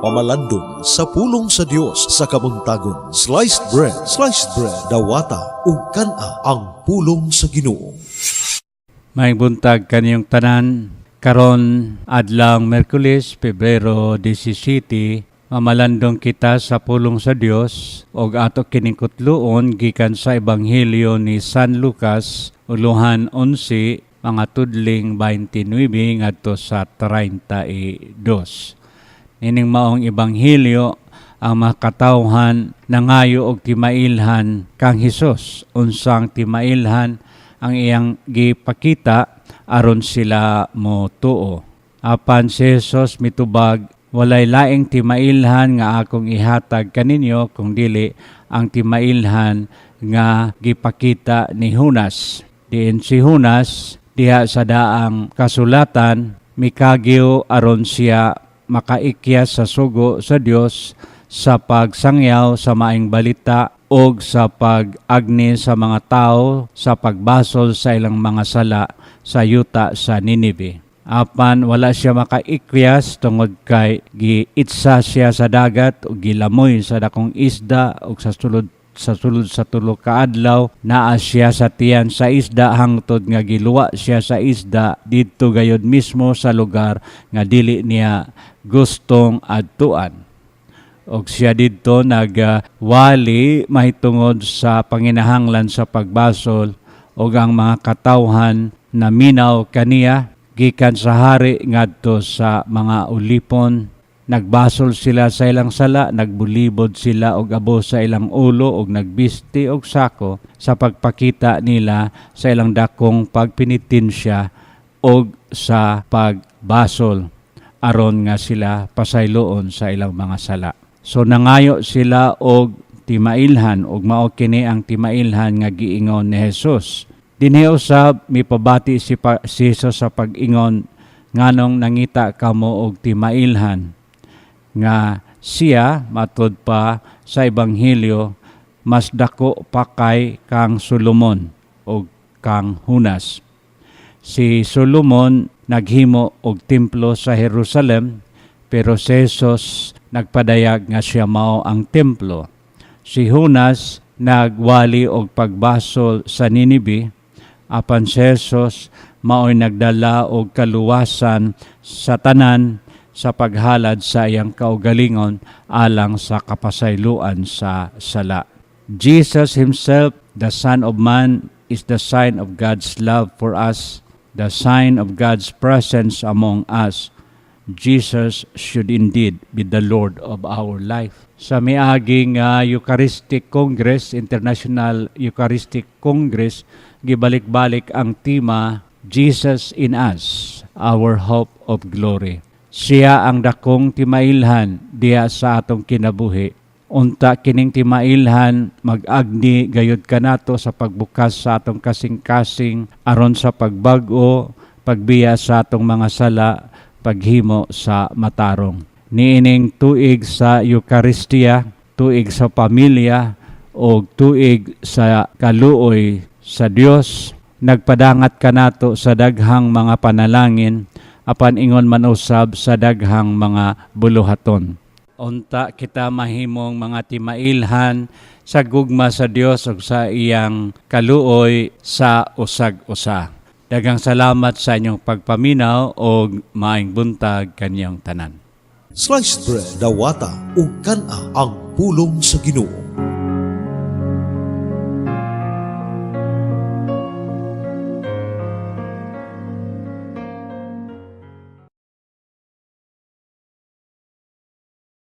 pamalandong sa pulong sa Dios sa kabuntagon. Sliced bread, dawata ug kana ang pulong sa Ginoo. May buntag kaniyong tanan, karon adlang Miyerkules, Pebrero 17, mamalandong kita sa pulong sa Dios ug ato kining kutluon gikan sa Ebanghelyo ni San Lucas, uluhan 11, mga tudling 29 ngadto sa 32. Nining maong Ebanghelyo ang makatawhan nangayo og timailhan kang Hesus, unsang timailhan ang iyang gipakita aron sila mo tuo. Apan si Hesus mitubag, walay laing timailhan nga akong ihatag kaninyo kung dili ang timailhan nga gipakita ni Jonas. Diin si Jonas diha sa daang kasulatan mikagyo aron siya makaikyas sa sugo sa Dios sa pagsangyaw sa maayong balita o sa pag-agni sa mga tao sa pagbasol sa ilang mga sala sa yuta sa Ninive. Apan wala siya makaikyas tungod kay giitsa siya sa dagat o gilamoy sa dakong isda o sa sulod sa tulo ka adlaw naa siya sa tiyan sa isda hangtod nga giluwa siya sa isda didto gayud mismo sa lugar nga dili niya gustong adtuan. Og siya didto nagwali mahitungod sa panginahanglan sa pagbasol og ang mga katawhan na minaw kaniya gikan sa hari ngadto sa mga ulipon. Nagbasol sila sa ilang sala, nagbulibod sila og abo sa ilang ulo og nagbisti og sako sa pagpakita nila sa ilang dakong pagpinitensya og sa pagbasol aron nga sila pasayloon sa ilang mga sala. So nangayo sila og timailhan og mao kini ang timailhan nga giingon ni Hesus. Dinhi usab mipabati si Hesus sa pag-ingon nganong nangita kamo og timailhan nga siya matud pa sa Ebanghelyo mas dako pa kay kang Solomon o kang Jonas. Si Solomon naghimo og templo sa Jerusalem pero si Jesus nagpadayag nga siya mao ang templo. Si Jonas nagwali og pagbasol sa Ninive apan si Jesus mao'y nagdala og kaluwasan sa tanan sa paghalad sa iyang kaugalingon alang sa kapasayloan sa sala. Jesus himself, the Son of Man, is the sign of God's love for us, the sign of God's presence among us. Jesus should indeed be the Lord of our life. Sa miaging Eucharistic Congress, International Eucharistic Congress, gibalik-balik ang tema, Jesus in us, our hope of glory. Siya ang dakong timailhan diya sa atong kinabuhi. Unta kining timailhan mag-agni gayud kanato sa pagbukas sa atong kasing-kasing aron sa pagbag-o, pagbiya sa atong mga sala, paghimo sa matarong. Niining tuig sa Eucharistia, tuig sa pamilya o tuig sa kaluoy sa Dios, nagpadangat kanato sa daghang mga panalangin apan ingon man usab sa daghang mga buluhaton. Unta kita mahimong mga timailhan sa gugma sa Dios ug sa iyang kaluoy sa usag-usa. Daghang salamat sa inyong pagpaminaw ug maayong buntag kaniyong tanan. Sliced bread, dawata ug kana ang pulong sa Ginoo.